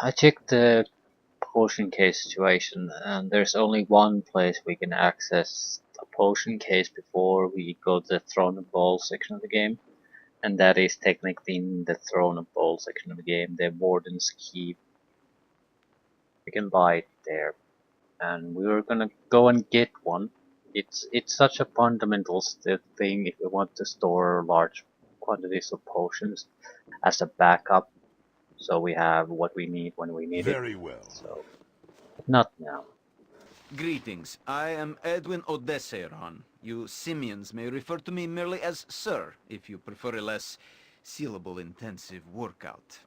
I checked the potion case situation, and there's only one place we can access a potion case before we go to the Throne of Ball section of the game, and that is technically in the Throne of Ball section of the game, the Warden's Keep. We can buy it there, and we were gonna go and get one. It's such a fundamental thing if we want to store large quantities of potions as a backup, so we have what we need when we need it. Very well. So, not now. Greetings. I am Edwin Odesseron. You simians may refer to me merely as Sir, if you prefer a less syllable-intensive workout.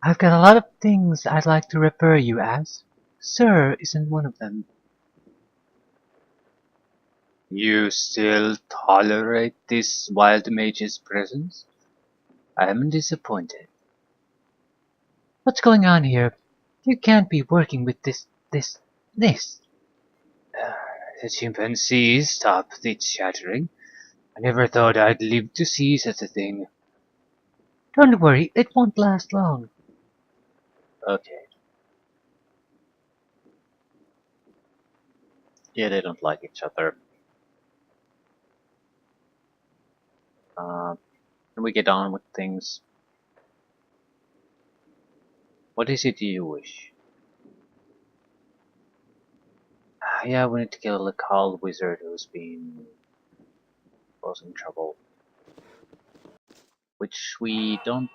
I've got a lot of things I'd like to refer you as. Sir isn't one of them. You still tolerate this wild mage's presence? I am disappointed. What's going on here? You can't be working with this. The chimpanzees, stop the chattering. I never thought I'd live to see such a thing. Don't worry, it won't last long. Okay. Yeah, they don't like each other. Can we get on with things? What is it you wish? Yeah, we need to kill the Carl wizard who's been causing trouble. Which we don't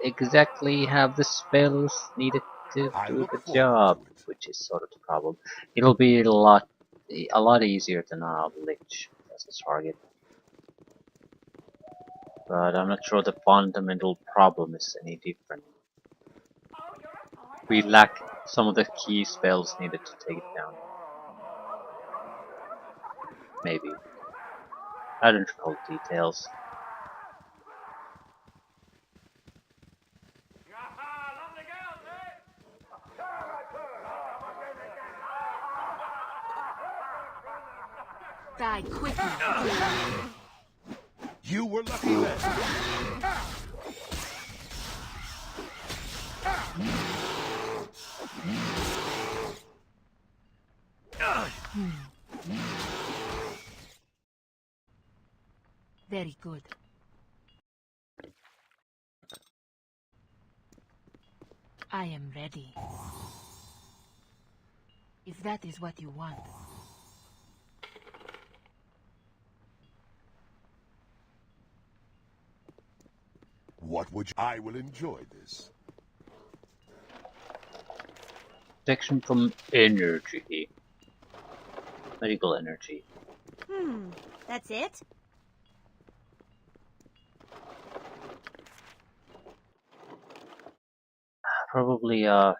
exactly have the spells needed to do the job, which is sort of the problem. It'll be a lot easier than a lich as a target. But I'm not sure the fundamental problem is any different. We lack some of the key spells needed to take it down. Maybe. I don't recall details. Die quickly. You were lucky then. Very good. I am ready. If that is what you want. What would you... I will enjoy this. Protection from energy. Medical energy. That's it? Probably a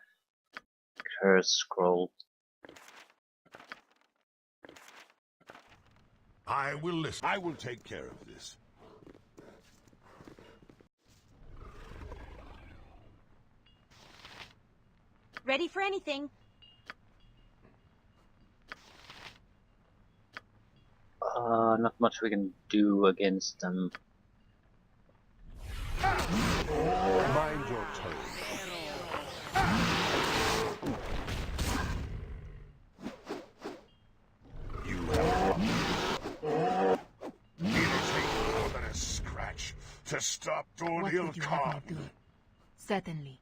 curse scroll. I will listen. I will take care of this. Ready for anything. Not much we can do against them. Mind your tone. You it'll take more than a scratch to stop What Dornil would you have Khan. me do? Certainly.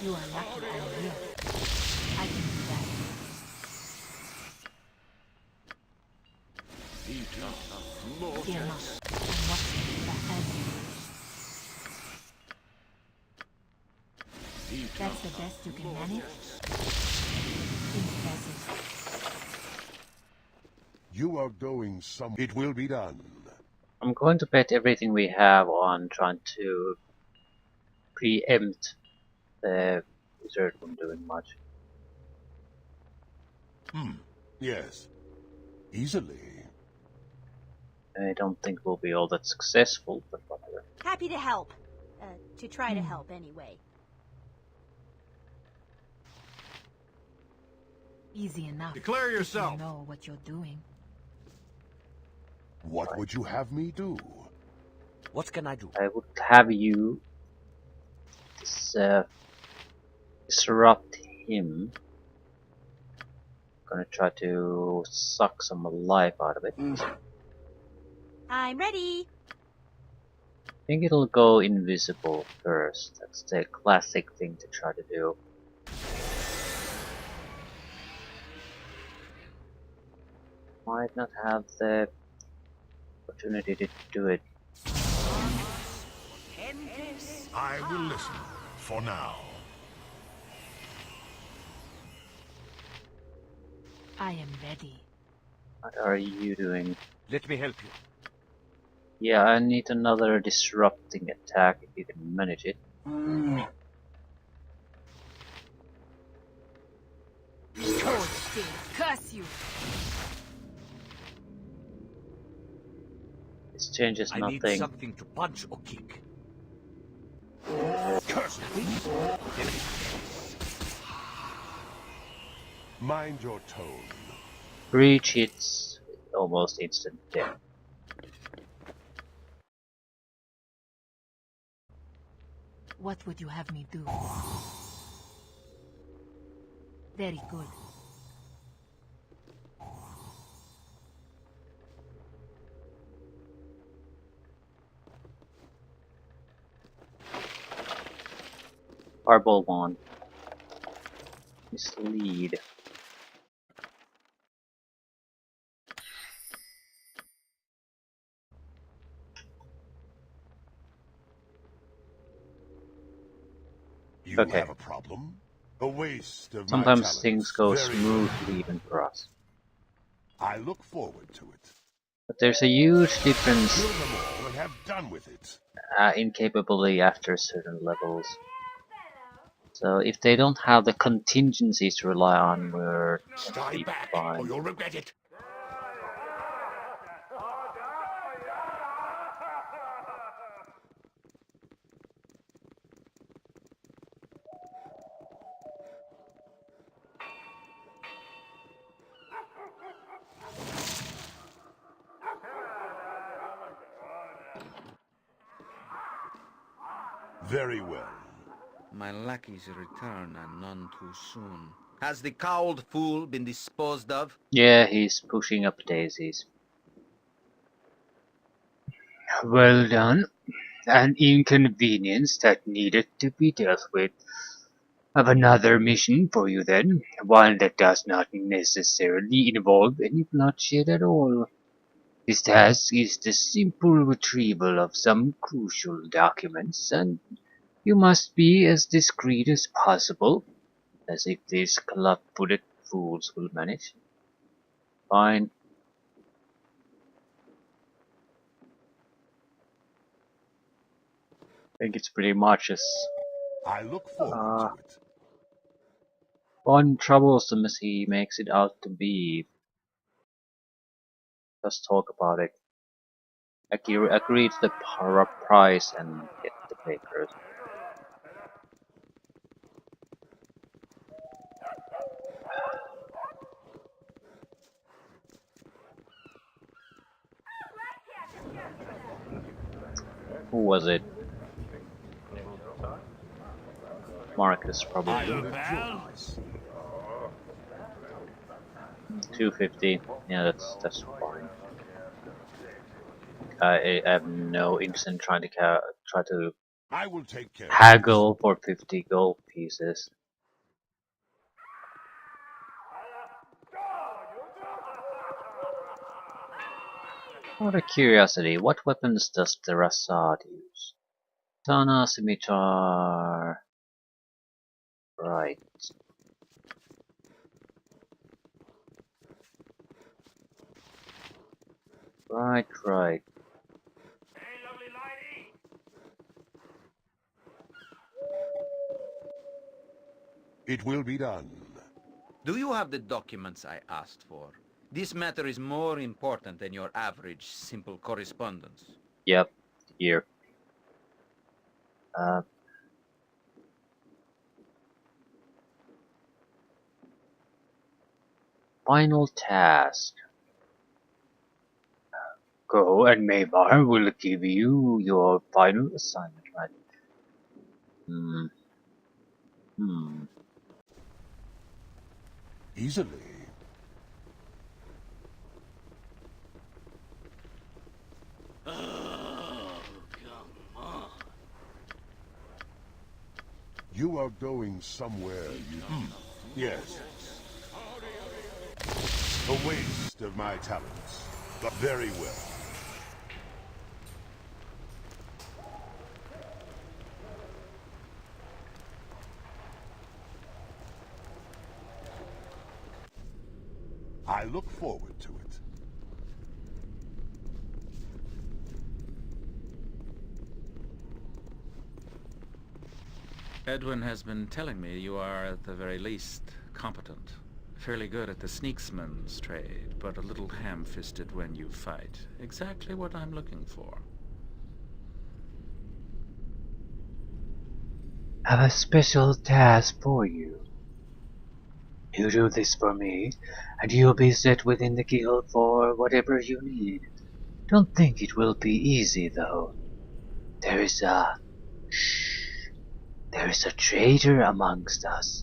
You are lucky I'm here. I can do that. Fear not. I'm watching that That's the best you can manage? Impressive. You are going some. It will be done. I'm going to bet everything we have on trying to preempt the wizard from doing much. Yes. Easily. I don't think we'll be all that successful, but whatever. Happy to help. To try to help, anyway. Easy enough. Declare if yourself. You know what you're doing. What would you have me do? What can I do? I would have you disrupt him. Gonna try to suck some life out of it. I'm ready. I think it'll go invisible first. That's the classic thing to try to do. Might not have the opportunity to do it. I will listen for now. I am ready. What are you doing? Let me help you. Yeah, I need another disrupting attack if you can manage it. Hold still. Curse you. This changes I need nothing. something to punch or kick. Curse me. Mind your tone. 3 hits, almost instant death. What would you have me do? Very good. Fireball 1. Mislead. You Okay. have a problem? A waste of my Sometimes talents. things go Very smoothly even for us. I look forward to it. But there's a huge difference Kill them all and have done with it. in capability after certain levels. So if they don't have the contingencies to rely on, we're gonna be fine. you'll regret it. Very well. My lackey's return, and none too soon. Has the cowled fool been disposed of? Yeah, he's pushing up daisies. Well done. An inconvenience that needed to be dealt with. I've another mission for you then, one that does not necessarily involve any bloodshed at all. This task is the simple retrieval of some crucial documents, and you must be as discreet as possible, as if these club-footed fools will manage. Fine. I think it's pretty much as I look forward to it. untroublesome as he makes it out to be. Let's talk about it. Agree to the price and get the papers. Who was it? Marcus, probably. 250. Yeah, that's fine. I have no interest in trying to try to I will take care of haggle for 50 gold pieces. Out of curiosity, what weapons does the Rassad use? Katana, scimitar. Right. Right. It will be done. Do you have the documents I asked for? This matter is more important than your average simple correspondence. Yep. Here. Uh, Final task. Go and Maybar will give you your final assignment, right? Hmm. Hmm. Easily. You are going somewhere, you... Yes. A waste of my talents. But very well. I look forward to it. Edwin has been telling me you are, at the very least, competent. Fairly good at the sneaksman's trade, but a little ham-fisted when you fight. Exactly what I'm looking for. I have a special task for you. You do this for me, and you'll be set within the guild for whatever you need. Don't think it will be easy, though. There is a... Shh. There is a traitor amongst us.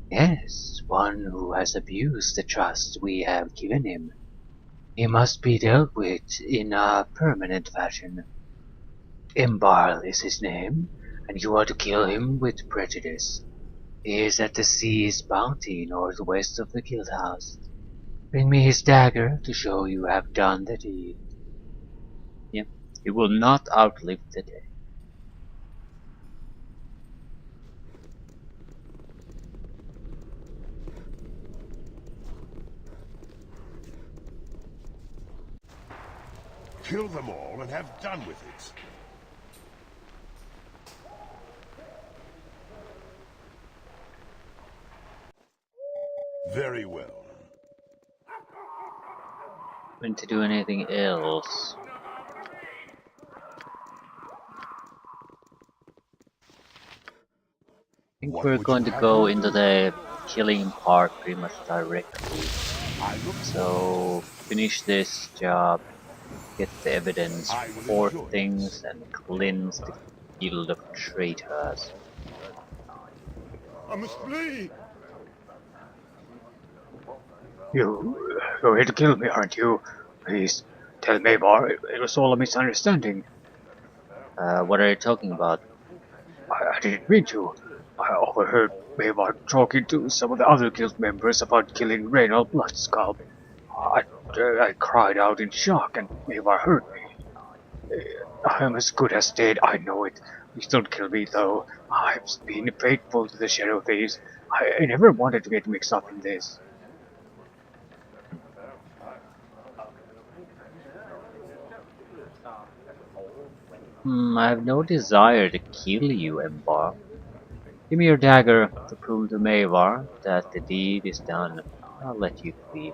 Yes, one who has abused the trust we have given him. He must be dealt with in a permanent fashion. Imbarl is his name, and you are to kill him with prejudice. He is at the sea's bounty northwest of the guild house. Bring me his dagger to show you have done the deed. Yep. You will not outlive the day. Kill them all and have done with it. Very well. Going to do anything else? I think What we're would you going to have go me into do? the killing part pretty much directly. I look So forward finish this job, get the to it. evidence, I will report enjoy things, this. and cleanse the guild of traitors. I must flee! You're here to kill me, aren't you? Please, tell Maybar it was all a misunderstanding. What are you talking about? I didn't mean to. I overheard Maybar talking to some of the other guild members about killing Reynald Bloodscalp. I cried out in shock, and Maybar heard me. I am as good as dead, I know it. Please don't kill me, though. I've been faithful to the Shadow Thieves. I never wanted to get mixed up in this. I have no desire to kill you, Embar. Give me your dagger to prove to Mavar that the deed is done. I'll let you flee.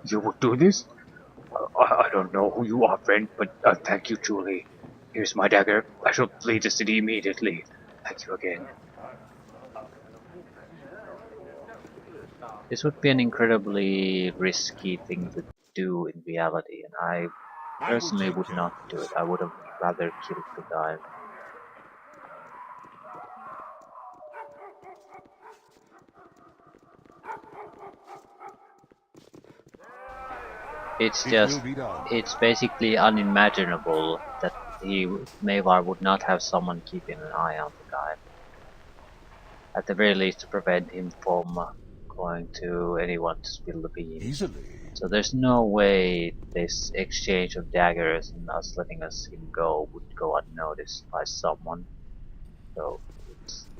You would do this? I don't know who you are, friend, but thank you truly. Here's my dagger. I shall flee the city immediately. Thank you again. This would be an incredibly risky thing to do in reality, and I I will personally take would care of not do it. this. I would have rather killed the guy. It's It will just, be done. it's basically unimaginable that Mavar would not have someone keeping an eye on the guy. At the very least to prevent him from going to anyone to spill the beans. Easily. So there's no way this exchange of daggers and us letting him go would go unnoticed by someone. So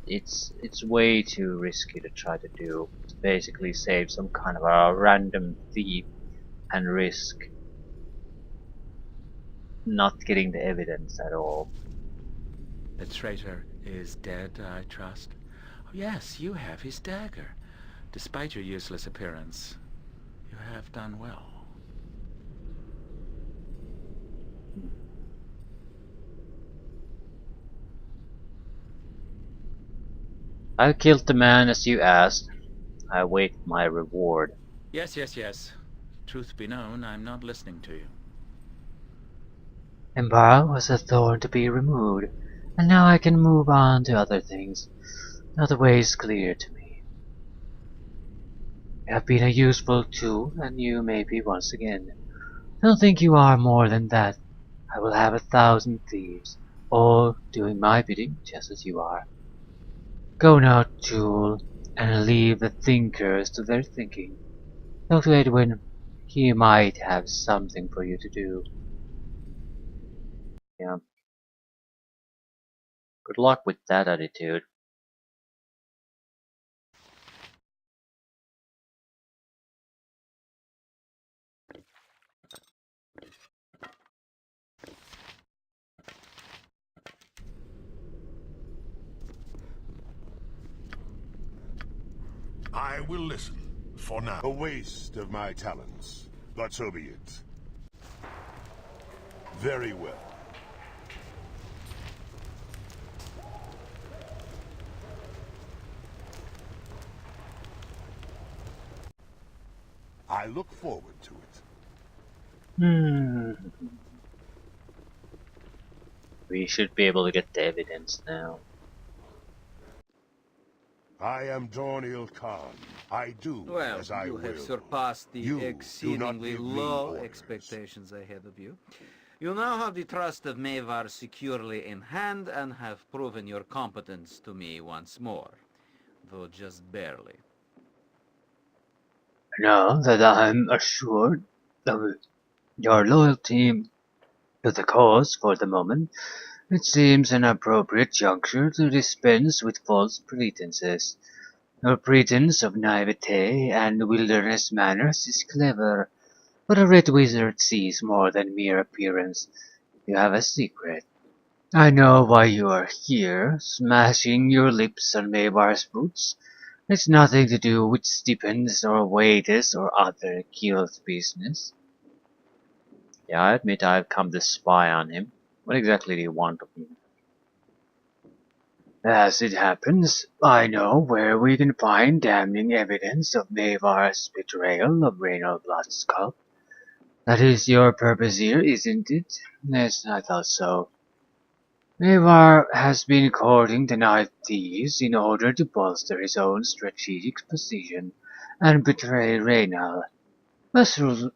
it's way too risky to try to do. To basically save some kind of a random thief and risk not getting the evidence at all. The traitor is dead, I trust? Oh, yes, you have his dagger. Despite your useless appearance, you have done well. I killed the man as you asked. I await my reward. Yes, yes, yes. Truth be known, I'm not listening to you. Embara was a thorn to be removed, and now I can move on to other things. Now the way is clear to me. You have been a useful tool, and you may be once again. Don't think you are more than that. I will have 1,000 thieves, all doing my bidding just as you are. Go now, tool, and leave the thinkers to their thinking. Talk to Edwin. He might have something for you to do. Yeah. Good luck with that attitude. I will listen, for now. A waste of my talents, but so be it. Very well. I look forward to it. We should be able to get the evidence now. I am Dornil Khan. I do Well, as I you will. have surpassed the You do not exceedingly give me low orders. expectations I had of you. You now have the trust of Mavar securely in hand and have proven your competence to me once more, though just barely. Now that I'm assured of your loyalty to the cause for the moment, it seems an appropriate juncture to dispense with false pretenses. Your pretense of naivete and wilderness manners is clever, but a red wizard sees more than mere appearance. You have a secret. I know why you are here, smashing your lips on Maybar's boots. It's nothing to do with stipends or wages or other guild business. Yeah, I admit I've come to spy on him. What exactly do you want of me? As it happens, I know where we can find damning evidence of Mayvar's betrayal of Reynald Bloodskull. That is your purpose here, isn't it? Yes, I thought so. Mayvar has been courting the Night Thieves in order to bolster his own strategic position and betray Reynald.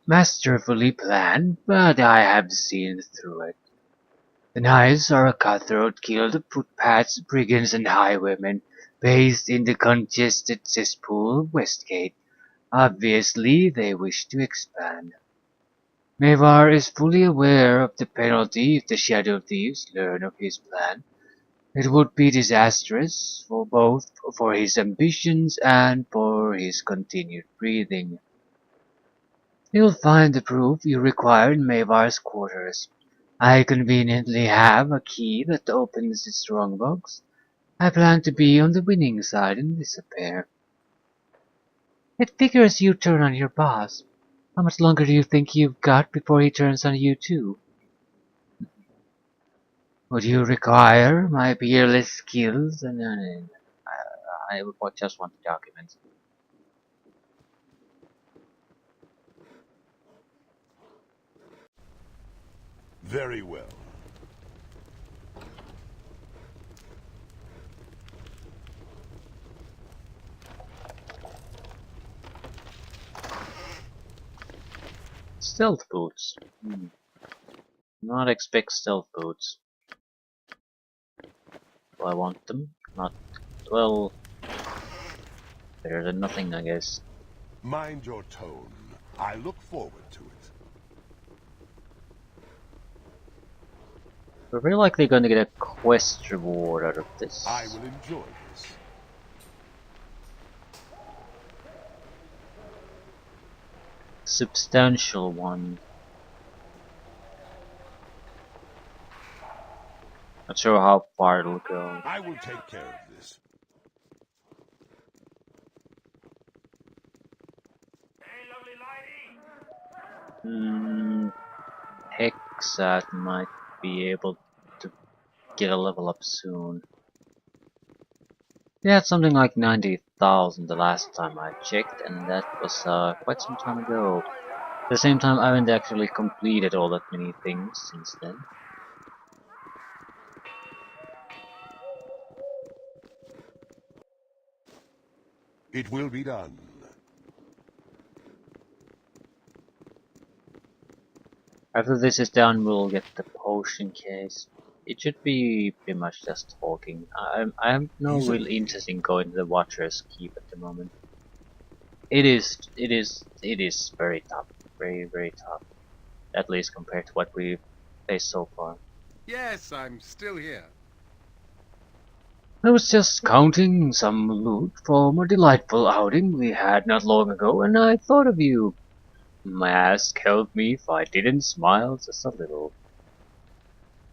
Masterfully planned, but I have seen through it. The Knights are a cutthroat guild of footpads, brigands and highwaymen based in the congested cesspool of Westgate. Obviously, they wish to expand. Mavar is fully aware of the penalty if the Shadow Thieves learn of his plan. It would be disastrous for both for his ambitions and for his continued breathing. You'll find the proof you require in Mavar's quarters. I conveniently have a key that opens the strongbox. I plan to be on the winning side in this affair. It figures you turn on your boss. How much longer do you think you've got before he turns on you too? Would you require my peerless skills and I just want the documents. Very well. Stealth boots. Not expect stealth boots. Do I want them? Not. Well, better than nothing, I guess. Mind your tone. I look forward to it. We're very likely going to get a quest reward out of this. I will enjoy this. Substantial one. Not sure how far it'll go. I will take care of this. Hexat might be able to get a level up soon. Yeah, it's something like 90 1,000 the last time I checked, and that was quite some time ago. At the same time, I haven't actually completed all that many things since then. It will be done. After this is done, we'll get the potion case. It should be pretty much just talking. I have no real Easily. interest in going to the Watcher's Keep at the moment. It is very tough, very tough. At least compared to what we've faced so far. Yes, I'm still here. I was just counting some loot from a delightful outing we had not long ago, and I thought of you. Mask, help me if I didn't smile just a little.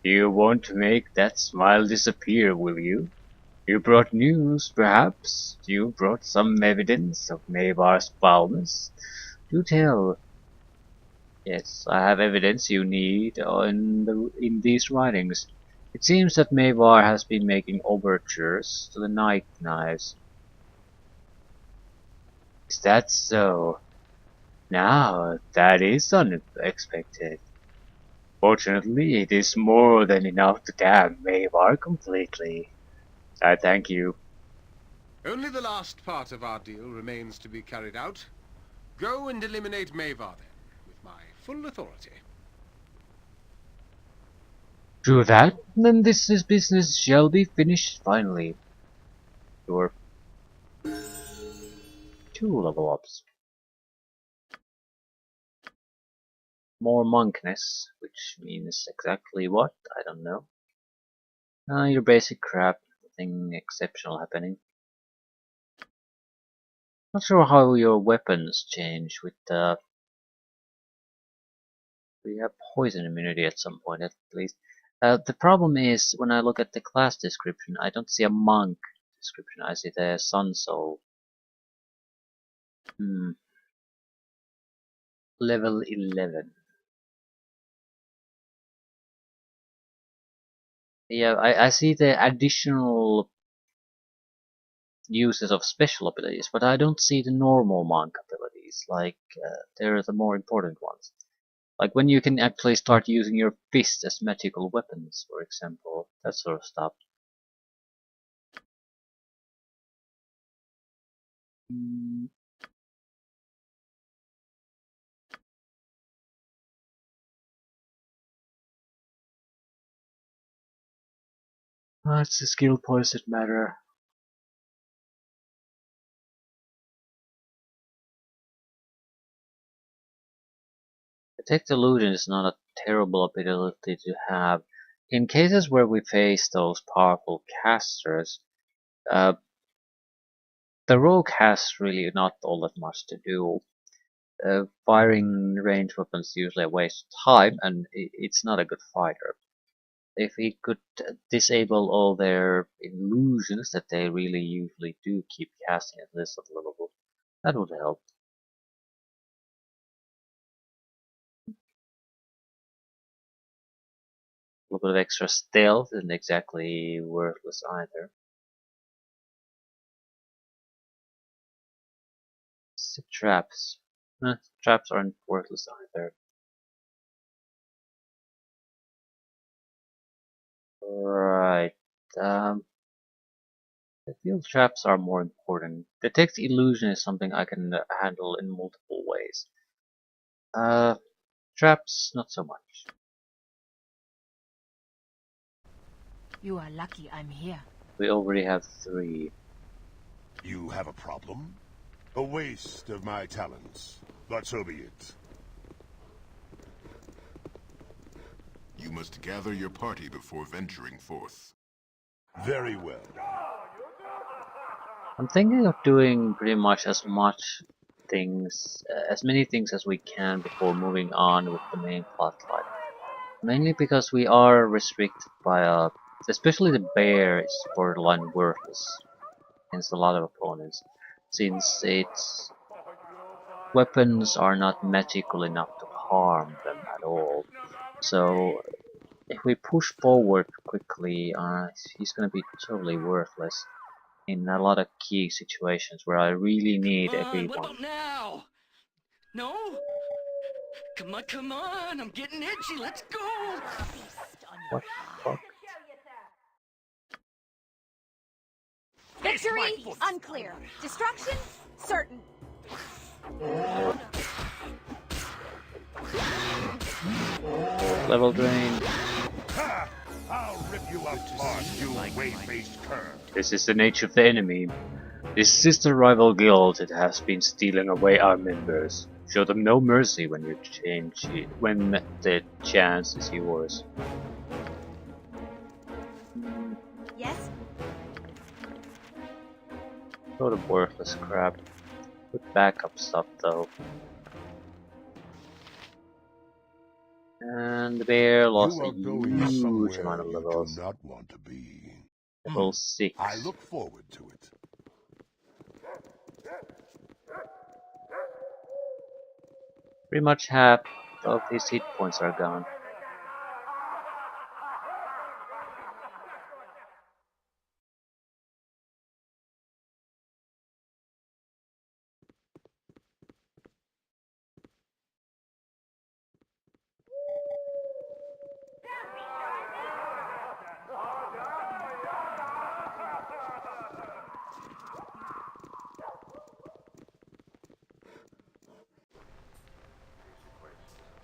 You won't make that smile disappear, will you? You brought news, perhaps? You brought some evidence of Mavar's foulness? Do tell. Yes, I have evidence you need in these writings. It seems that Mavar has been making overtures to the Night Knives. Is that so? Now, that is unexpected. Fortunately, it is more than enough to damn Mavar completely. I thank you. Only the last part of our deal remains to be carried out. Go and eliminate Mavar then, with my full authority. True that, then business shall be finished finally. Your 2 level ups. More monkness, which means exactly what? I don't know. Your basic crap, nothing exceptional happening. Not sure how your weapons change with we have poison immunity at some point at least. The problem is when I look at the class description, I don't see a monk description. I see the sun soul. Level 11. Yeah, I see the additional uses of special abilities, but I don't see the normal monk abilities. Like they're the more important ones. Like when you can actually start using your fists as magical weapons, for example, that sort of stuff. Mm, It's the skill points that matter. Detect illusion is not a terrible ability to have. In cases where we face those powerful casters, uh, the rogue has really not all that much to do. Firing range weapons usually a waste of time, and it's not a good fighter. If he could disable all their illusions that they really usually do keep casting at this level, that would help. A little bit of extra stealth isn't exactly worthless either. Traps. Traps aren't worthless either. Right. Um, I feel traps are more important. Detect illusion is something I can handle in multiple ways. Uh, Traps, not so much. You are lucky I'm here. We already have 3. You have a problem? A waste of my talents. But so be it. You must gather your party before venturing forth. Very well. I'm thinking of doing pretty much as many things as we can before moving on with the main plotline. Mainly because we are restricted by especially the bear is borderline worthless against a lot of opponents, since its weapons are not magical enough to harm them at all. So if we push forward quickly, he's gonna be totally worthless. in a lot of key situations where I really need Come on, what everyone. about now? No? Come on, I'm getting itchy, let's go! What the fuck? Victory unclear. Destruction certain. Level drain. Ha! I'll rip you apart, you way-faced cur. This is the nature of the enemy. This is the rival guild that has been stealing away our members. Show them no mercy when you change it, when the chance is yours. Yes? Load of worthless crap. Good backup stuff though. And the bear lost You a are going huge somewhere amount of you do levels. not want to be. Level 6. I look forward to it. Pretty much half of his hit points are gone.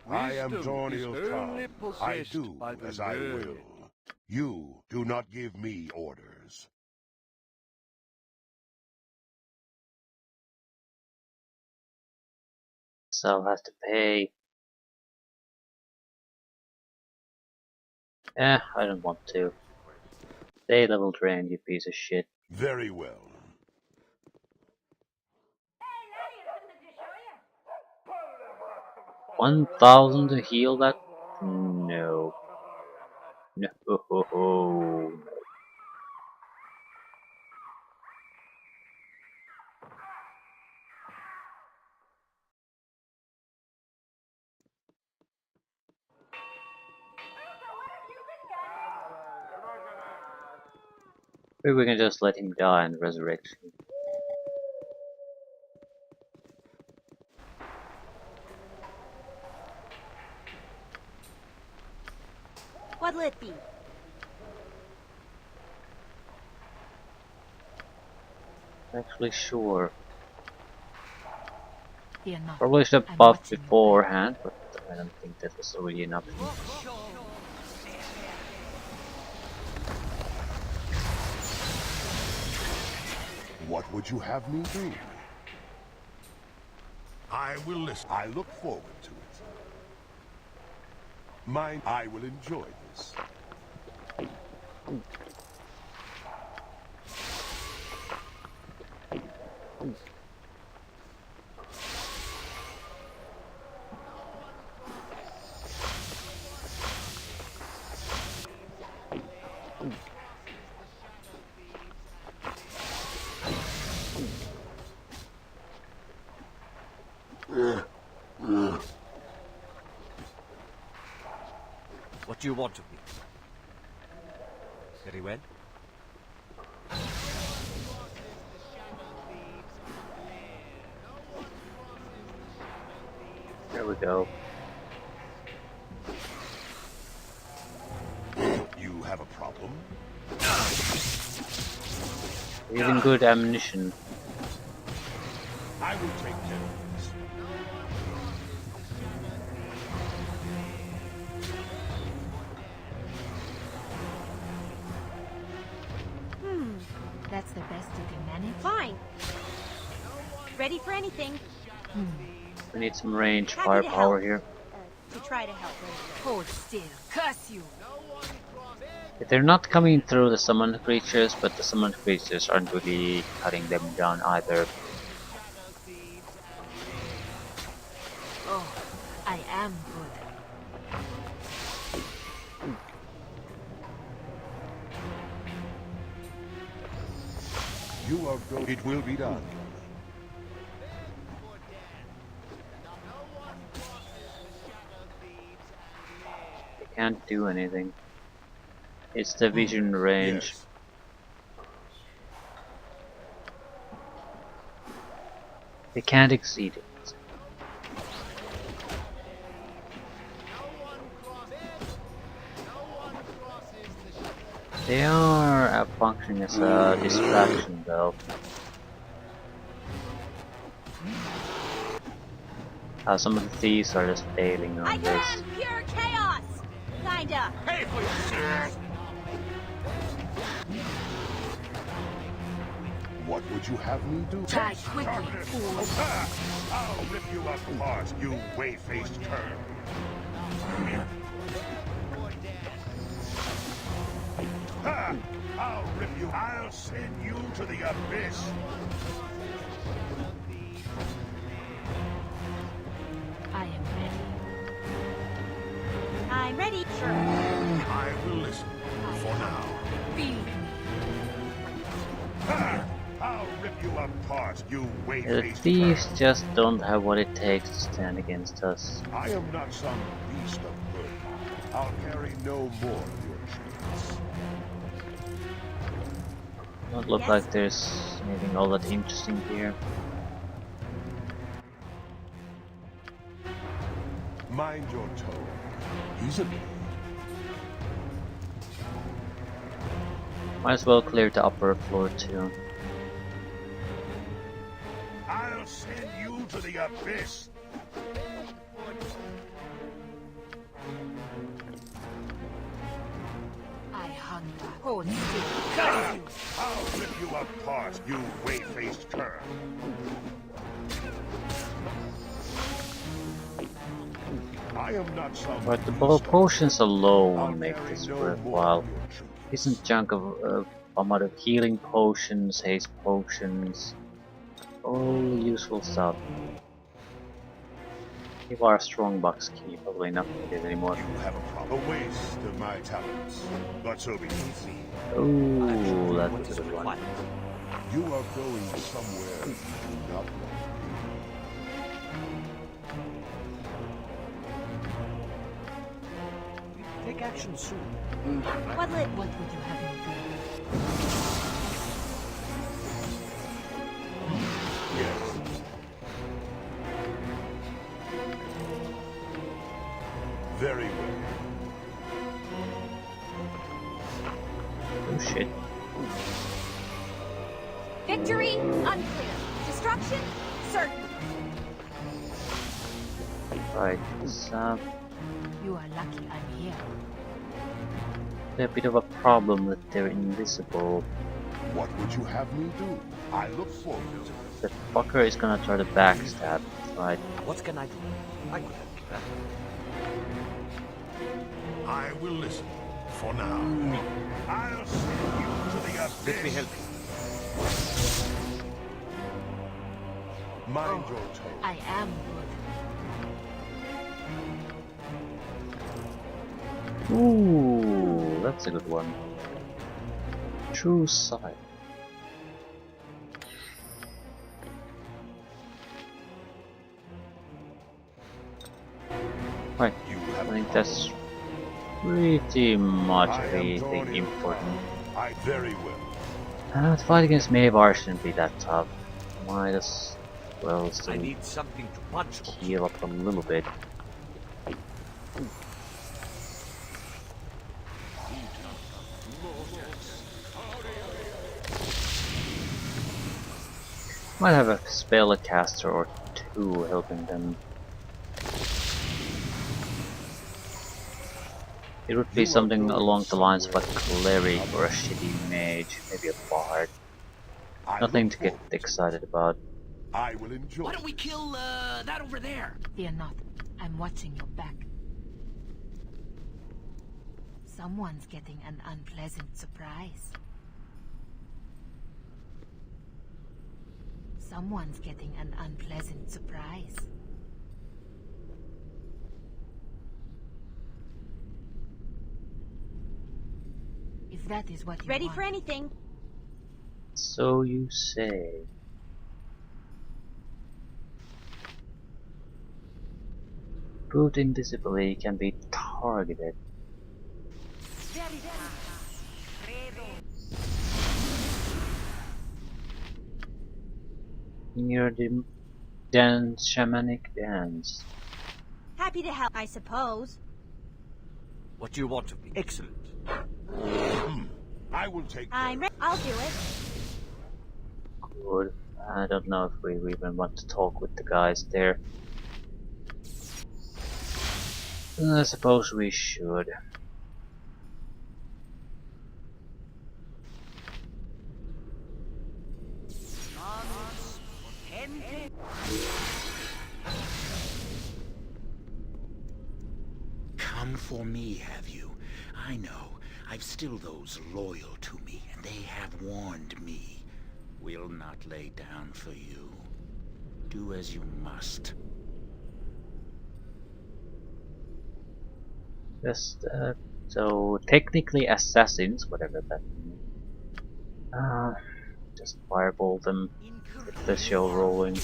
I am Wisdom is Dorniel only Khan. I possessed do by the as I learned. will. You do not give me orders. So I'll have to pay. I don't want to. Stay level drained, you piece of shit. Very well. 1,000 to heal that? No. No. Maybe we can just let him die in resurrection. What'll it be? Actually, sure. Fear not. Probably should have I'm buffed watching you. beforehand, but I don't think that was really an option. What would you have me do? I will listen. I look forward to it. Mine, I will enjoy this. What do you want of me? Very well. There we go. You have a problem? Using good ammunition. I will take care of this. That's the best you can manage? Fine. Ready for anything. We need some range Happy to firepower help. here. To try to help. Hold still. Curse you. They're not coming through the summoned creatures, but the summoned creatures aren't really cutting them down either. Oh, I am good. You are going. It will be done. They can't do anything. It's the vision range. Yes. They can't exceed it. They are functioning as a distraction though. Some of the thieves are just failing I on this. command pure chaos! Kinda. Pay for your sins! What would you have me do? Die quickly, fool. I'll rip you apart, you whey-faced cur. Ha! I'll rip you. I'll send you to the abyss. I am ready. I'm ready. Sure. I will listen for now. Feed me. Ha! I'll rip you apart, you The whey-faced thieves cur. just don't have what it takes to stand against us. I am not some beast of burden. I'll carry no more of your chains. Don't look Yes? like there's anything all that interesting here. Mind your tone. Easily. Might as well clear the upper floor too. I'll send you to the abyss. I hunger. Hold still. Curse you. I'll rip you apart, you whey-faced cur. I am not some But the beast of potions alone I'll make carry this no worthwhile. more of your trinkets. Decent chunk of amount of healing potions, haste potions, all useful stuff. Give our strong box key, probably not needed anymore. You have a problem. A waste of my talents. But so be it. Ooh, that What was is a good one. required? You are going somewhere you do not want. Take action soon. What'll it What be? would you have me do? Yes. Very well. Oh shit. Victory? Unclear. Destruction? Certain. Right, it's You are lucky I'm here. a bit of a problem that they're invisible. What would you have me do? I look forward to it. The fucker is gonna try to backstab, right? What can I do? I could help you that. I will listen. For now. I'll send you to the abyss. Let me help you. Mind your tone. I am good. Ooh, that's a good one. True sight. Right, You I have a think problem. that's pretty much I am everything torn in important. I very well. The fight against Mavar shouldn't be that tough. Might as well I still need something to punch on. heal up a little bit. Might have a spell caster or two helping them. It would be something along the lines of a cleric or a shitty mage, maybe a bard. I Nothing look to get forward excited about. I will enjoy. Why don't we kill, that over there? Fear not. I'm watching your back. Someone's getting an unpleasant surprise. Someone's getting an unpleasant surprise. If that is what you Ready want. for anything. So you say. Brute invisibly can be targeted. Near the Dance, shamanic dance. Happy to help, I suppose. What do you want of me? Excellent. I will take I'm care. ready. I'll do it. Good. I don't know if we even want to talk with the guys there. I suppose we should. Come for me, have you? I know. I've still those loyal to me, and they have warned me. We'll not lay down for you. Do as you must. Just, so technically assassins, whatever that means. Just fireball them, get the show rolling.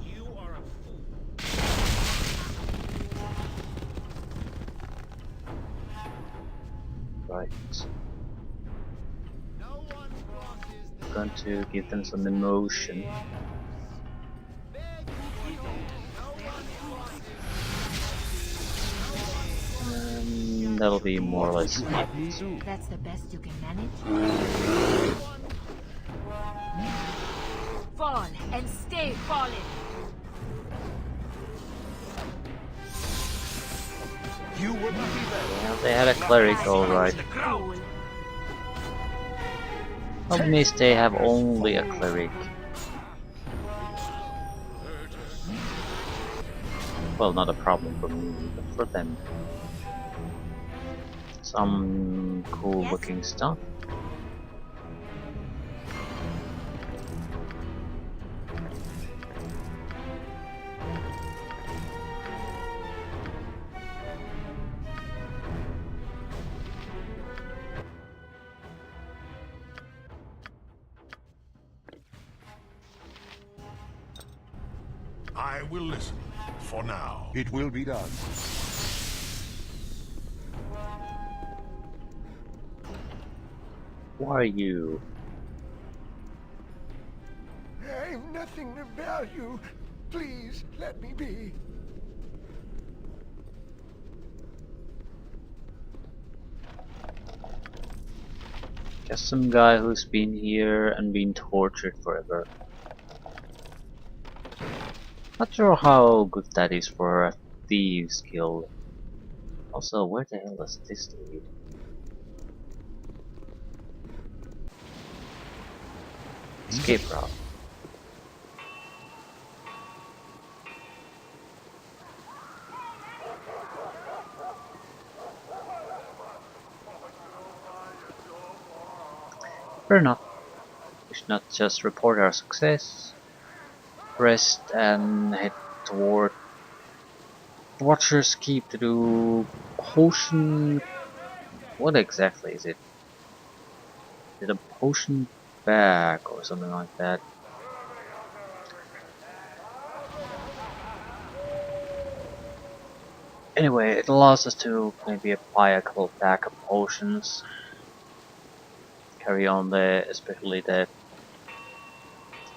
You are a fool. Right. Going to give them some emotion. That'll be more or less it. That's the best you can manage? Fall and stay falling. You would not be there. Yeah, they had a cleric, alright. Problem is they have only a cleric. Well, not a problem for me, but for them. Some cool looking stuff. I will listen. For now. It will be done. Who are you? I'm nothing of value. Please, let me be. Just some guy who's been here and been tortured forever. Not sure how good that is for a thieves guild. Also, where the hell does this lead? Escape route. Fair enough. We should not just report our success, rest and head toward Watcher's Keep to do potion. What exactly is it? Is it a potion bag or something like that? Anyway, it allows us to maybe apply a couple of backup potions. Carry on especially the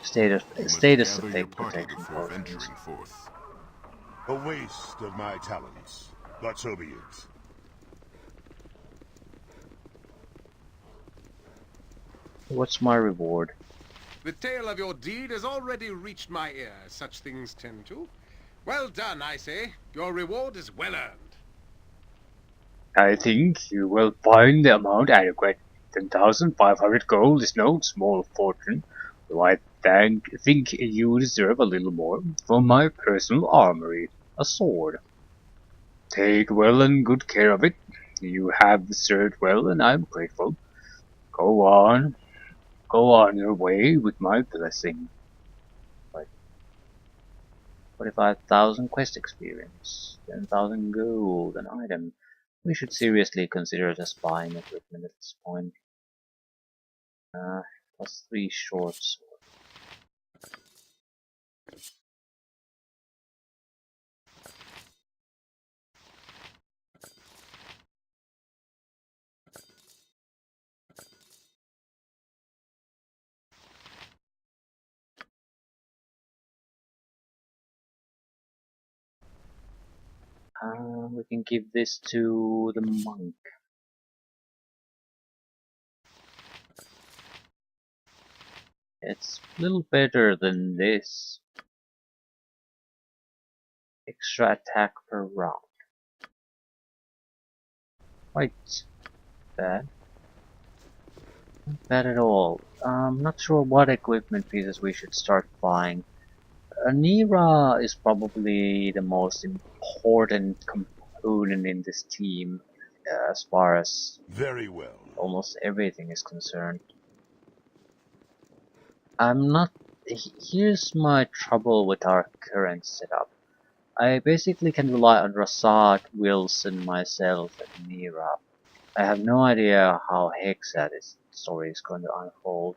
status You must status gather your effect party protection before potions. venturing forth. A waste of my talents. But so be it. What's my reward? The tale of your deed has already reached my ear, as such things tend to. Well done, I say. Your reward is well earned. I think you will find the amount adequate. 10,500 gold is no small fortune, though I think you deserve a little more from my personal armory, a sword. Take well and good care of it. You have served well, and I am grateful. Go on your way with my blessing. Like 45,000 quest experience, 10,000 gold, an item. We should seriously consider just buying equipment at this point. Plus 3 short swords. We can give this to the monk. It's a little better than this. Extra attack per round. Quite bad. Not bad at all. I'm not sure what equipment pieces we should start buying. Nira is probably the most important component in this team as far as Very well. almost everything is concerned. I'm not. Here's my trouble with our current setup. I basically can rely on Rasad, Wilson, myself, and Nira. I have no idea how Hexad's story is going to unfold.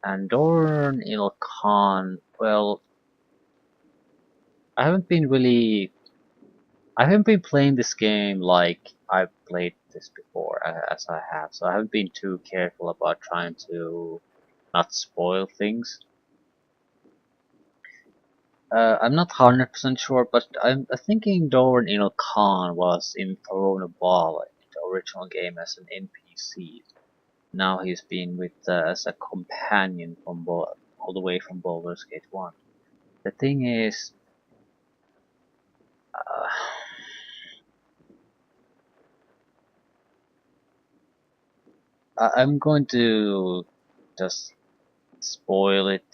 And Dorn Ilkhan, well, I haven't been playing this game like I've played this before, as I have, so I haven't been too careful about trying to not spoil things. I'm not 100% sure, but I'm thinking Dorn Ilkhan was in Throne of Ball in the original game as an NPC. Now he's been with as a companion from all the way from Baldur's Gate 1. The thing is, I'm going to just spoil it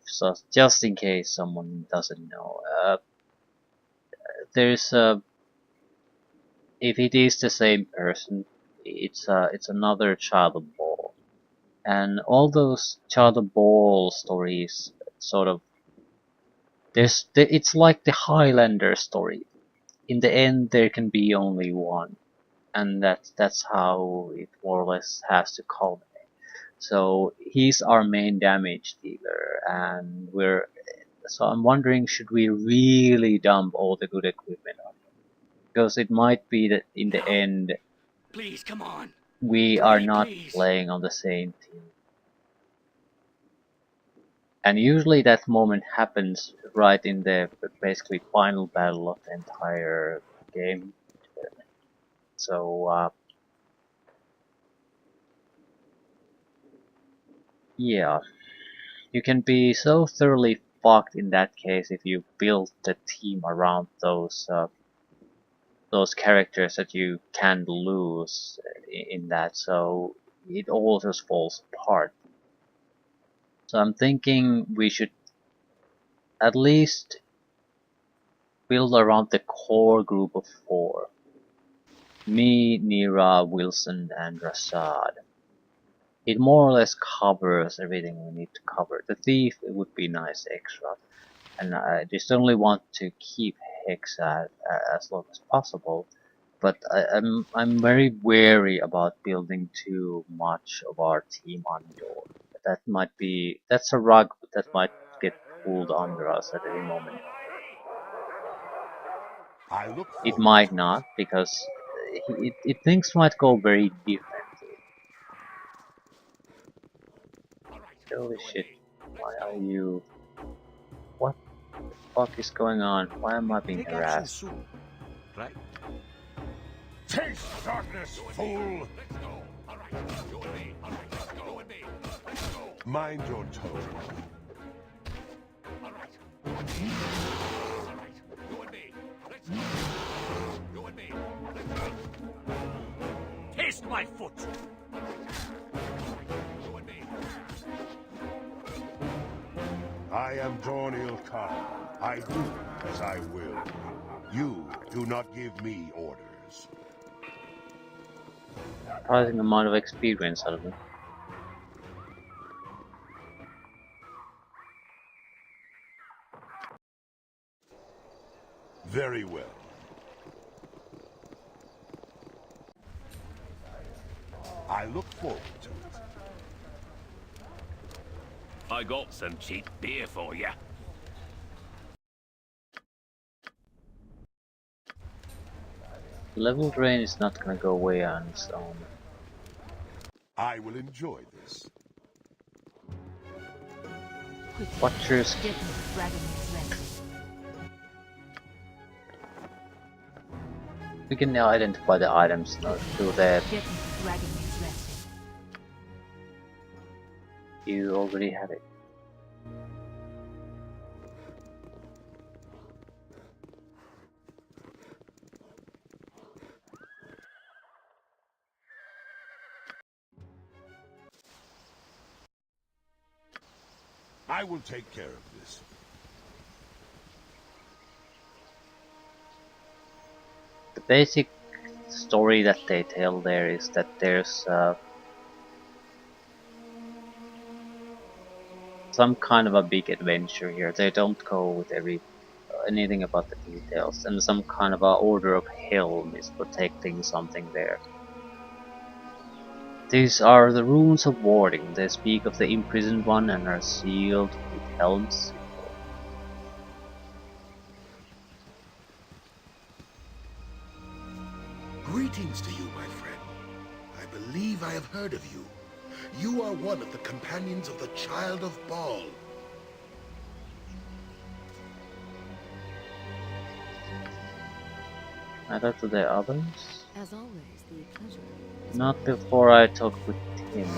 so just in case someone doesn't know. There's if it is the same person, it's another Child of Ball, and all those Child of Ball stories sort of it's like the Highlander story. In the end, there can be only one, and that's how it more or less has to culminate. So he's our main damage dealer, and so I'm wondering, should we really dump all the good equipment on him? Because it might be that in the end, Please, come on. we are not playing on the same team. And usually that moment happens right in the basically final battle of the entire game. So yeah, you can be so thoroughly fucked in that case if you build the team around those characters that you can't lose in that. So it all just falls apart. So I'm thinking we should at least build around the core group of 4. Me, Nira, Wilson, and Rasad. It more or less covers everything we need to cover. The thief, it would be nice extra. And I just only want to keep Hexa as long as possible. But I'm very wary about building too much of our team on Door. That's a rug that might get pulled under us at any moment. It might not, because things might go very differently. Holy shit, why are you... What the fuck is going on? Why am I being harassed? Soon, right? Taste darkness, fool! Mind your tone. Taste my foot! I am Dornil Khan. I do as I will. You do not give me orders. Surprising amount of experience out of them. Very well. I look forward to it. I got some cheap beer for you. Level drain is not gonna go away on its own. I will enjoy this. Watchers. We can now identify the items through the... Getting the dragon is resting. You already have it. I will take care of this. The basic story that they tell there is that there's some kind of a big adventure here. They don't go with anything about the details, and some kind of a order of helm is protecting something there. These are the runes of warding. They speak of the imprisoned one and are sealed with helms. Greetings to you, my friend. I believe I have heard of you. You are one of the companions of the Child of Baal. Matter to the others? As always, the pleasure. Not before I talk with him.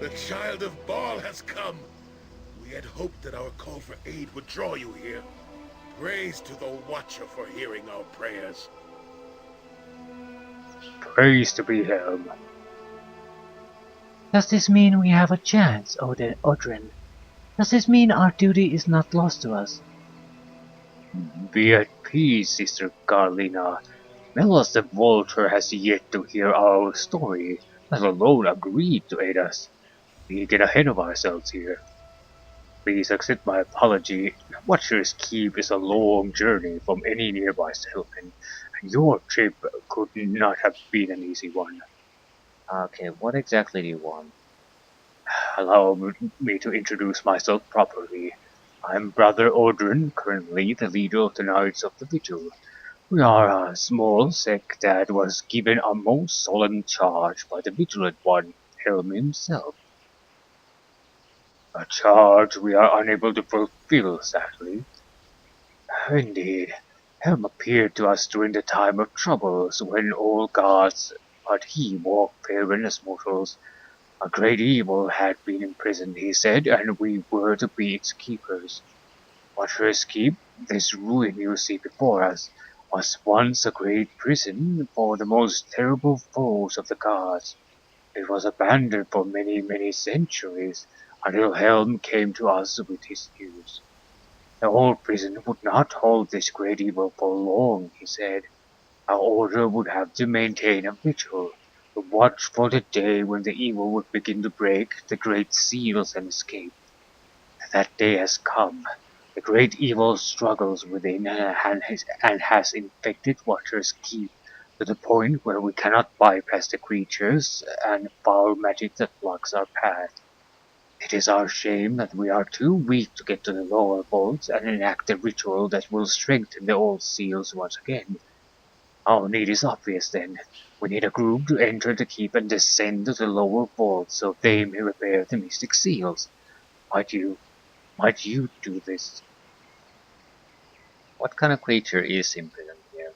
The Child of Baal has come. We had hoped that our call for aid would draw you here. Praise to the Watcher for hearing our prayers. Praise to be Helm. Does this mean we have a chance, Odrin? Does this mean our duty is not lost to us? Be at peace, Sister Carlina. Melos the Vulture has yet to hear our story, let alone agreed to aid us. We get ahead of ourselves here. Please accept my apology. Watcher's Keep is a long journey from any nearby settlement, and your trip could not have been an easy one. Okay, what exactly do you want? Allow me to introduce myself properly. I'm Brother Odrin, currently the leader of the Knights of the Vigil. We are a small sect that was given a most solemn charge by the Vigilant One, Helm himself. A charge we are unable to fulfill, sadly. Indeed, Helm appeared to us during the time of troubles when all gods but he walked fair as mortals. A great evil had been imprisoned, he said, and we were to be its keepers. Watcher's Keep, this ruin you see before us, was once a great prison for the most terrible foes of the gods. It was abandoned for many, many centuries, until Helm came to us with his news. The old prison would not hold this great evil for long, he said. Our order would have to maintain a vigil, to watch for the day when the evil would begin to break the great seals and escape. That day has come. The great evil struggles within and has infected Watcher's Keep to the point where we cannot bypass the creatures and foul magic that blocks our path. It is our shame that we are too weak to get to the lower vaults and enact the ritual that will strengthen the old seals once again. Our need is obvious then. We need a group to enter the keep and descend to the lower vaults so they may repair the mystic seals. Might you do this? What kind of creature is imprisoned here?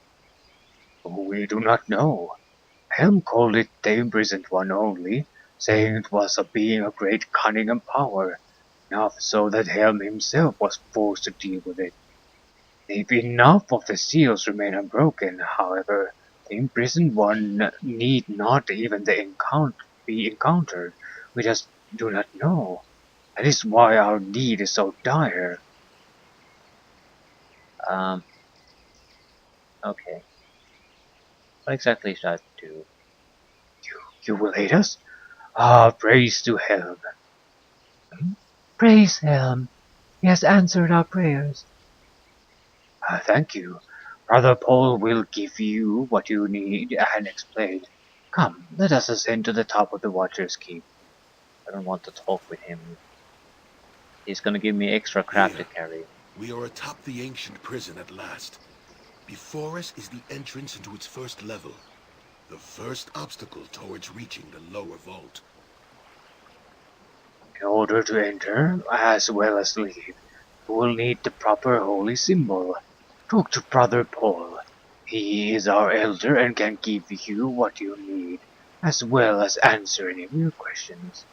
We do not know. Helm called it the imprisoned one only, saying it was a being of great cunning and power, enough so that Helm himself was forced to deal with it. If enough of the seals remain unbroken, however, the imprisoned one need not even be encountered. We just do not know. That is why our need is so dire. Okay. What exactly should I do? You will aid us? Ah, praise to Helm. Praise Helm. He has answered our prayers. Thank you. Brother Paul will give you what you need and explain. Come, let us ascend to the top of the Watcher's Keep. I don't want to talk with him. He's gonna give me extra crap to carry. We are atop the ancient prison at last. Before us is the entrance into its first level. The first obstacle towards reaching the lower vault. In order to enter, as well as leave, you will need the proper holy symbol. Talk to Brother Paul. He is our elder and can give you what you need, as well as answer any of your questions.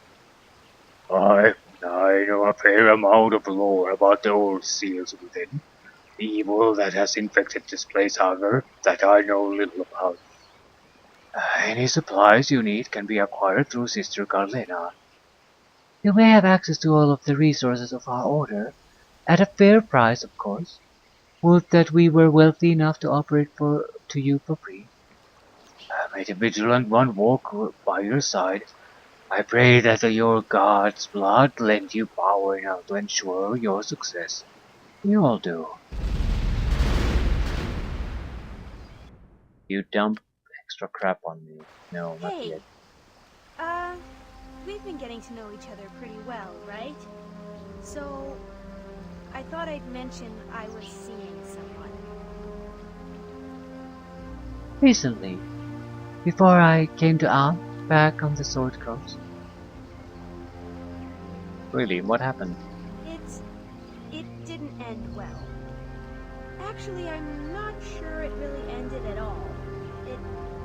I know a fair amount of lore about the old seals within. The evil that has infected this place, however, that I know little about. Any supplies you need can be acquired through Sister Carlena. You may have access to all of the resources of our order, at a fair price, of course. Would that we were wealthy enough to offer it to you for free. May the vigilant one walk by your side. I pray that your god's blood lend you power enough to ensure your success. We all do. You dump extra crap on me. No, not Hey, yet. uh, we've been getting to know each other pretty well, right? So, I thought I'd mention I was seeing someone. Recently, before I came to Alp, back on the Sword Coast. Really, what happened? It didn't end well. Actually, I'm not sure it really ended at all. It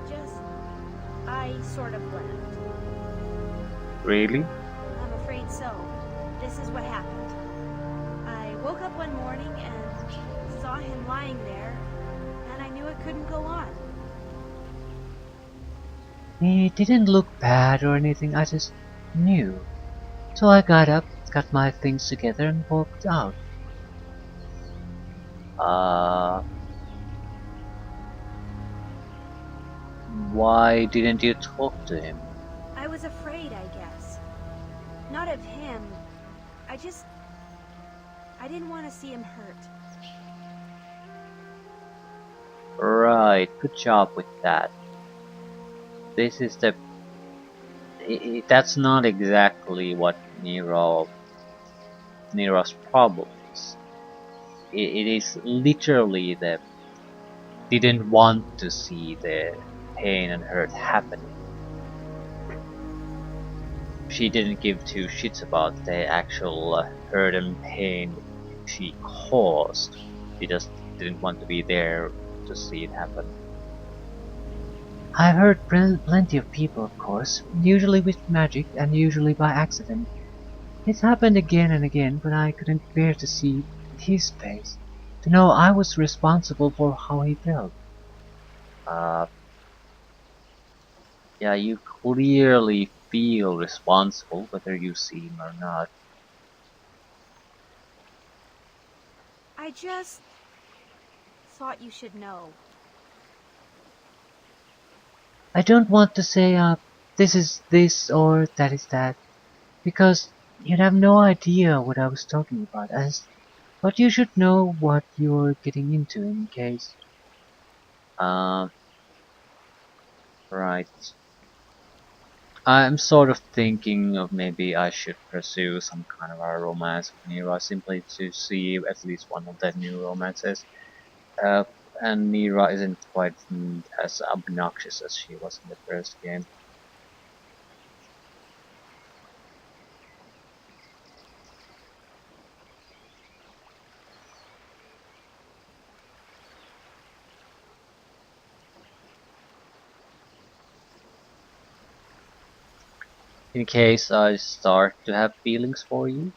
just... I sort of left. Really? I'm afraid so. This is what happened. I woke up one morning and saw him lying there, and I knew it couldn't go on. It didn't look bad or anything, I just knew. So I got up, got my things together, and walked out. Why didn't you talk to him? I was afraid, I guess. Not of him. I didn't want to see him hurt. Right, good job with that. This is the... that's not exactly what Nero's problem is. It is literally the... didn't want to see the pain and hurt happening. She didn't give two shits about the actual hurt and pain she caused. She just didn't want to be there to see it happen. I've hurt plenty of people, of course, usually with magic and usually by accident. It's happened again and again, but I couldn't bear to see his face, to know I was responsible for how he felt. Yeah, you clearly feel responsible whether you see him or not. I just thought you should know. I don't want to say, this is this or that is that, because you'd have no idea what I was talking about, but you should know what you're getting into in case. Right. I'm sort of thinking of maybe I should pursue some kind of a romance with Nero simply to see at least one of the new romances. And Nero isn't quite as obnoxious as she was in the first game. In case I start to have feelings for you,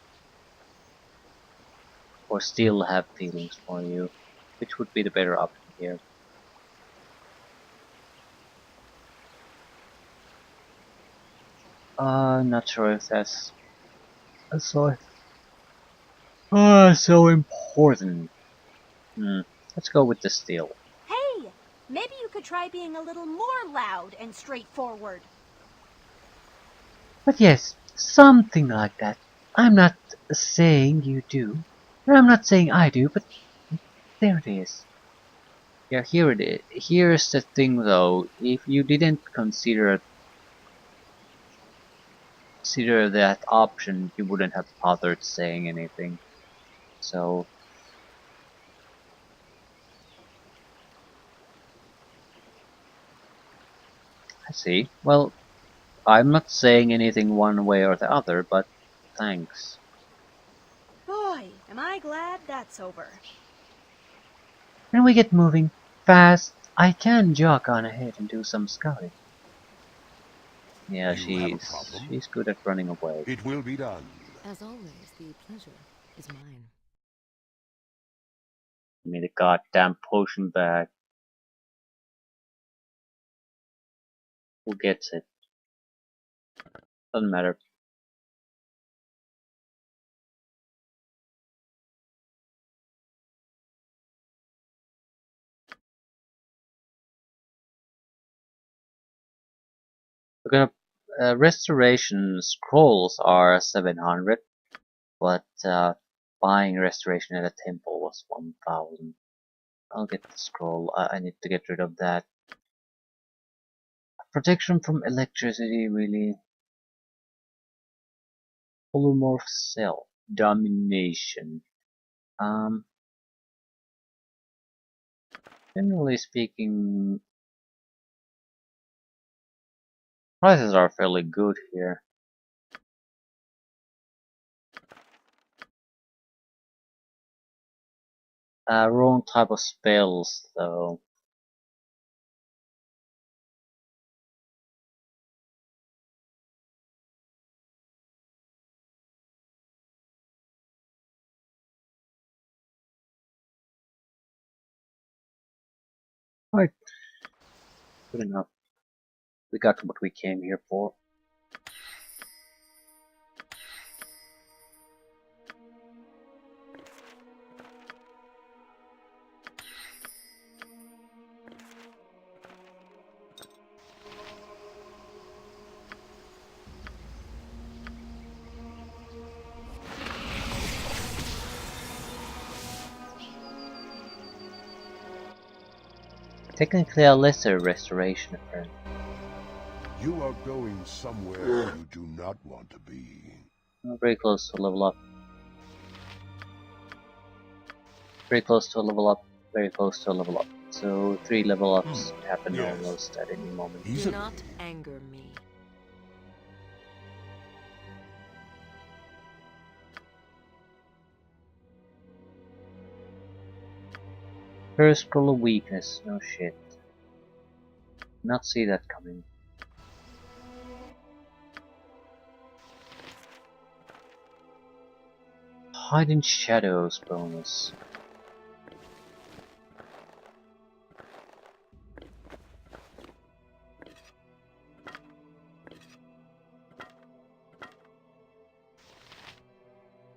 or still have feelings for you, which would be the better option here? Not sure if that's so so important. Let's go with the still. Hey! Maybe you could try being a little more loud and straightforward. But yes, something like that. I'm not saying you do, and I'm not saying I do, but there it is. Yeah, here it is. Here's the thing though, if you didn't consider that option, you wouldn't have bothered saying anything. So I see. Well, I'm not saying anything one way or the other, but thanks. Boy, am I glad that's over. And we get moving fast I can jog on ahead and do some scouting. Yeah, You have a problem? she's good at running away. It will be done. As always, the pleasure is mine. I mean, the goddamn potion bag. Who gets it? Doesn't matter. We're gonna restoration scrolls are 700, but buying restoration at a temple was 1000. I'll get the scroll. I need to get rid of that. Protection from electricity, really. Polymorph cell. Domination. Generally speaking, prices are fairly good here. Wrong type of spells, though. Right, good enough. We got what we came here for. Technically a lesser restoration, apparently. You are going somewhere you do not want to be. Very close to level up. Very close to a level up. Very close to a level up. So 3 level ups happen Yes. almost at any moment. Do not anger me. First scroll of weakness. No shit. Not see that coming. Hide in shadows bonus.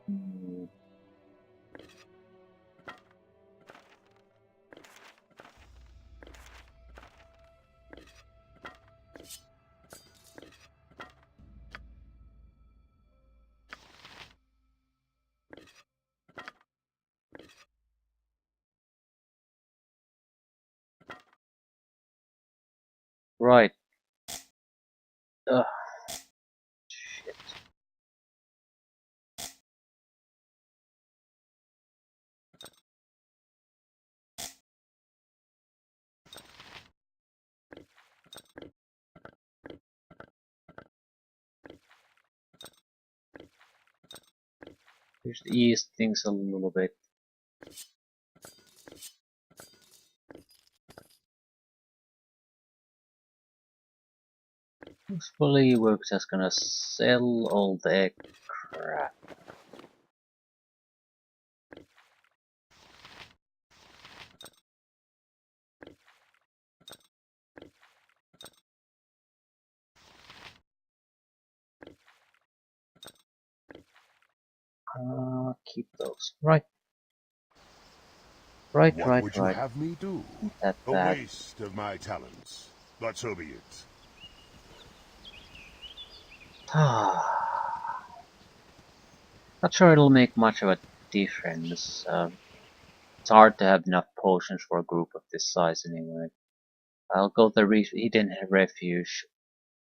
Hmm. Right. Ugh. Shit. Just ease things a little bit. Hopefully we're just gonna sell all the crap. Keep those. Right. Right, What right, would right. you have me do? That A bad. waste of my talents. But so be it. Not sure it'll make much of a difference. It's hard to have enough potions for a group of this size anyway. I'll go the hidden refuge.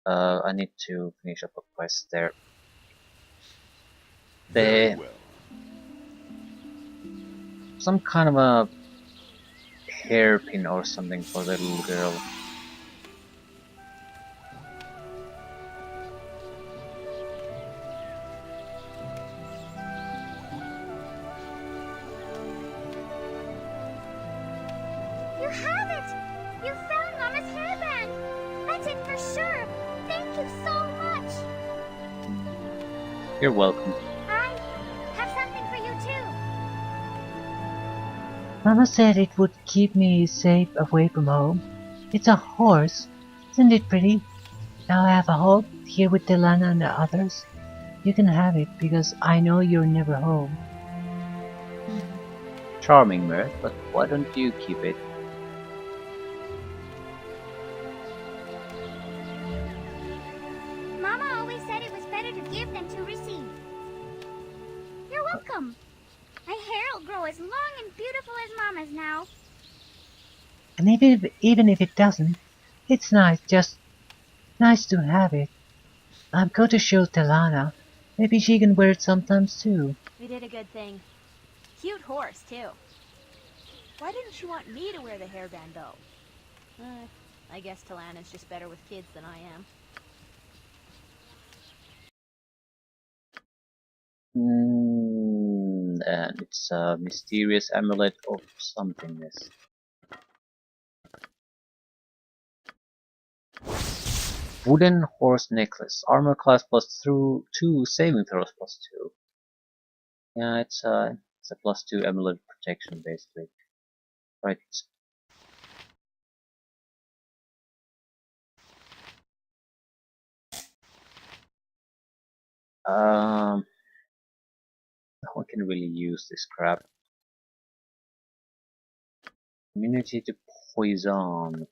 I need to finish up a quest there. Very well. Some kind of a hairpin or something for the little girl. You have it! You found Mama's hairband! That's it for sure! Thank you so much! You're welcome. I have something for you too! Mama said it would keep me safe away from home. It's a horse. Isn't it pretty? Now I have a home here with Delana and the others. You can have it because I know you're never home. Charming, Mert, but why don't you keep it? Mama always said it was better to give than to receive. You're welcome. My hair will grow as long and beautiful as Mama's now. And even if it doesn't, it's just nice to have it. I'm going to show Delana. Maybe she can wear it sometimes too. We did a good thing. Cute horse, too. Why didn't you want me to wear the hairband, though? I guess Talana's just better with kids than I am. And it's a mysterious amulet of somethingness. Wooden horse necklace. Armor class +2, saving throws +2. Yeah, it's a +2 amulet protection basically. Right. No one can really use this crap. Immunity to poison.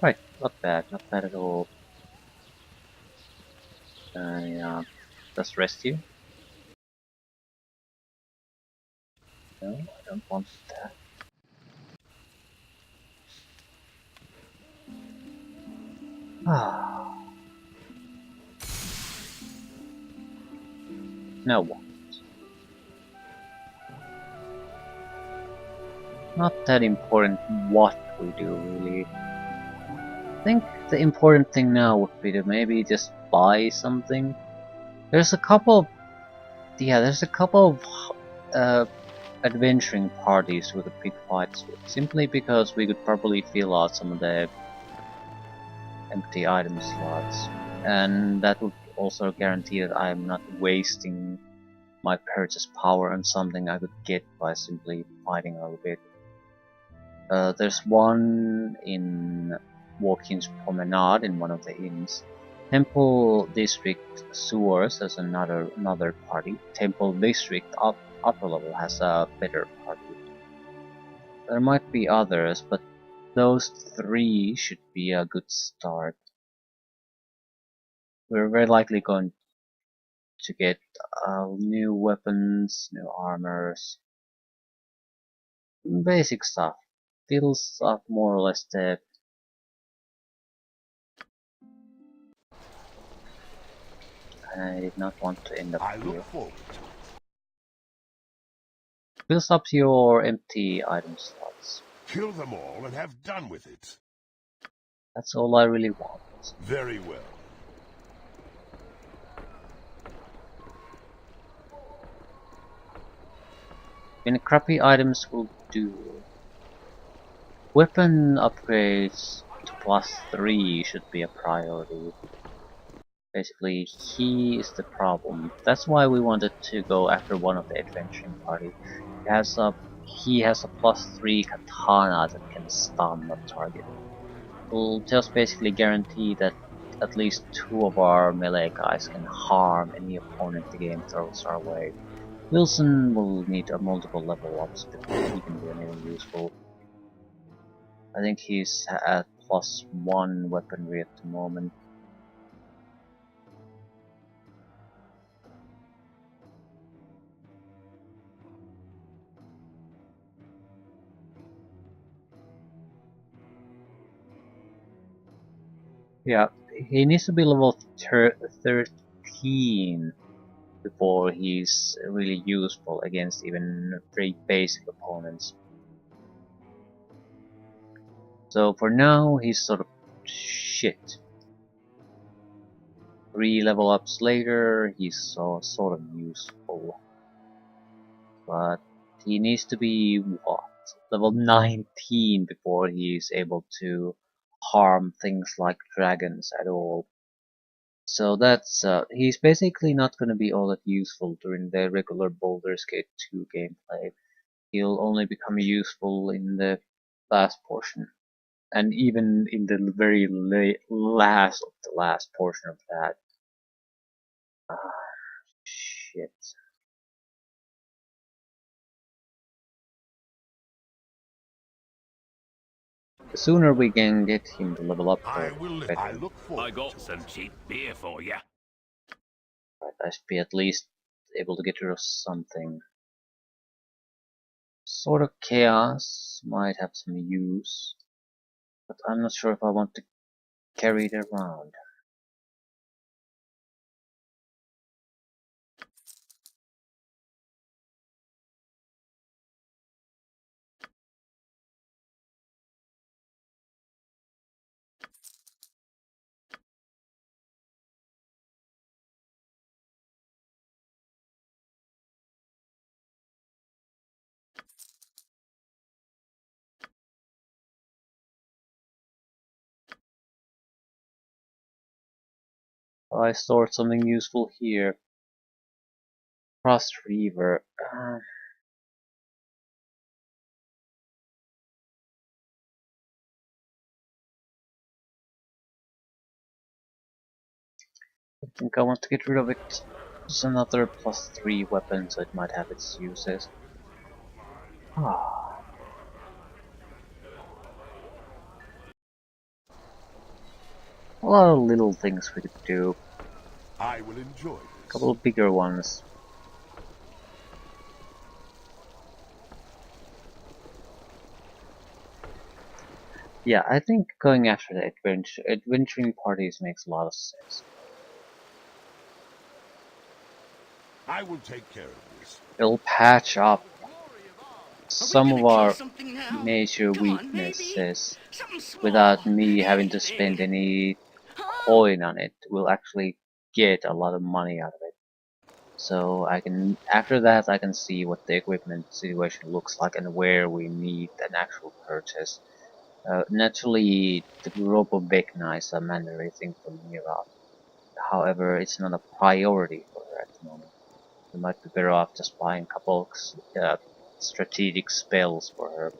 Right, not bad at all. Yeah, does rescue? No, I don't want that. Ah, now what? Not that important what we do really. I think the important thing now would be to maybe just buy something. There's a couple of adventuring parties with a big fights with, simply because we could probably fill out some of the empty item slots, and that would also guarantee that I'm not wasting my purchase power on something I could get by simply fighting a little bit. There's one in Walking's Promenade in one of the inns. Temple District Sewers has another party. Temple District upper level has a better party. There might be others, but those three should be a good start. We're very likely going to get new weapons, new armors, basic stuff. Fills up more or less the. I did not want to end up here. Fills up your empty item slots. Kill them all and have done with it. That's all I really want. Very well. And crappy items will do. Weapon upgrades to +3 should be a priority. Basically, he is the problem. That's why we wanted to go after one of the adventuring party. He has a +3 katana that can stun a target. Will just basically guarantee that at least 2 of our melee guys can harm any opponent the game throws our way. Wilson will need a multiple level ups before he can do anything useful. I think he's at +1 weaponry at the moment. Yeah, he needs to be level 13 before he's really useful against even very basic opponents. So for now, he's sort of shit. 3 level ups later, he's sort of useful. but he needs to be what? Level 19 before he is able to harm things like dragons at all. So that's he's basically not going to be all that useful during the regular Baldur's Gate 2 gameplay. He'll only become useful in the last portion, and even in the very last of the last portion of that. Shit. The sooner we can get him to level up, I the will better. I look forward. I got some cheap beer for you. Right, I should be at least able to get rid of something. Sort of chaos might have some use, but I'm not sure if I want to carry it around. I stored something useful here. Frost Reaver. I think I want to get rid of it. It's another +3 weapon, so it might have its uses. Ah, a lot of little things we could do. I will enjoy A this. couple of bigger ones. Yeah, I think going after the adventuring parties makes a lot of sense. I will take care of this. It'll patch up Are we some of gonna kill our something now? major Come on, maybe. weaknesses Something small. without me having to Anything. spend any Huh? coin on it. We'll actually get a lot of money out of it. So I can, after that, I can see what the equipment situation looks like and where we need an actual purchase. Naturally, the Robo Vecna is a mandatory thing for Mira. However, it's not a priority for her at the moment. We might be better off just buying a couple strategic spells for her.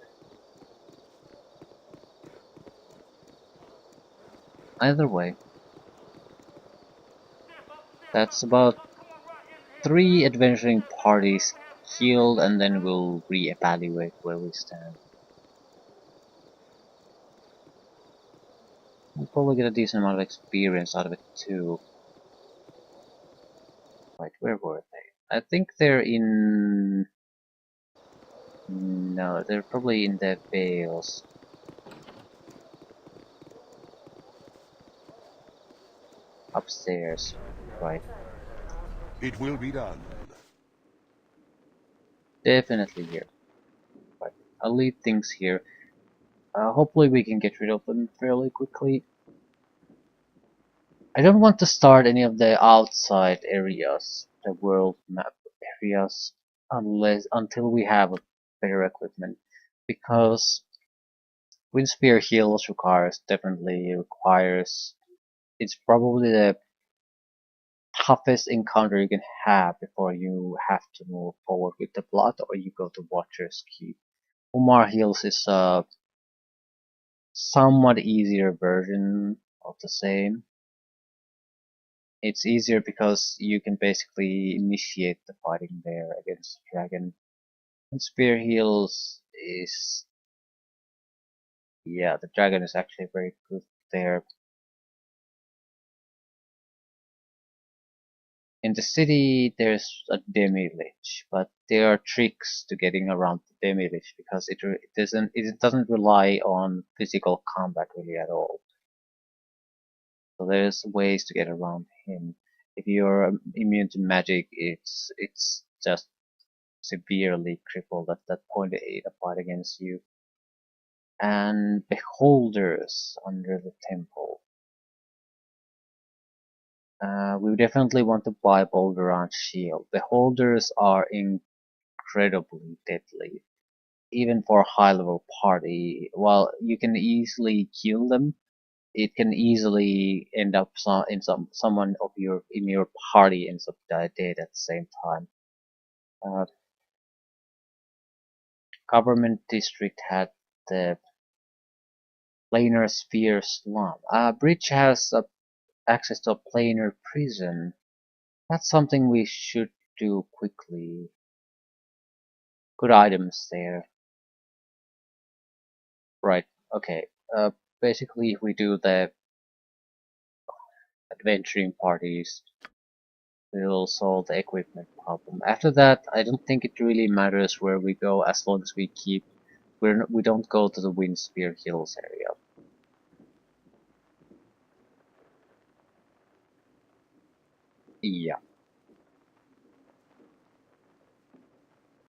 Either way, that's about 3 adventuring parties killed, and then we'll re-evaluate where we stand. We'll probably get a decent amount of experience out of it too. Right, where were they? I think they're in... No, they're probably in the Vales. Upstairs. Right. It will be done. Definitely here. Right. I'll leave things here. Hopefully we can get rid of them fairly quickly. I don't want to start any of the outside areas, the world map areas, until we have a better equipment, because Windspear Hills definitely requires. It's probably the toughest encounter you can have before you have to move forward with the plot or you go to Watcher's Keep. Umar Hills is a somewhat easier version of the same. It's easier because you can basically initiate the fighting there against the dragon. And Spear Hills is... yeah, the dragon is actually very good there. In the city, there's a demi-lich, but there are tricks to getting around the demi-lich because it doesn't rely on physical combat really at all. So there's ways to get around him. If you're immune to magic, it's just severely crippled at that point in a fight against you. And beholders under the temple. We definitely want to buy Baldur shield. Beholders are incredibly deadly, even for a high-level party. While you can easily kill them, it can easily end up someone of your in your party ends up dead at the same time. Uh, Government district had the planar sphere slum. Bridge has access to a planar prison. That's something we should do quickly. Good items there. Right, okay. Basically, if we do the adventuring parties, we'll solve the equipment problem. After that, I don't think it really matters where we go as long as we don't go to the Windspear Hills area. Yeah.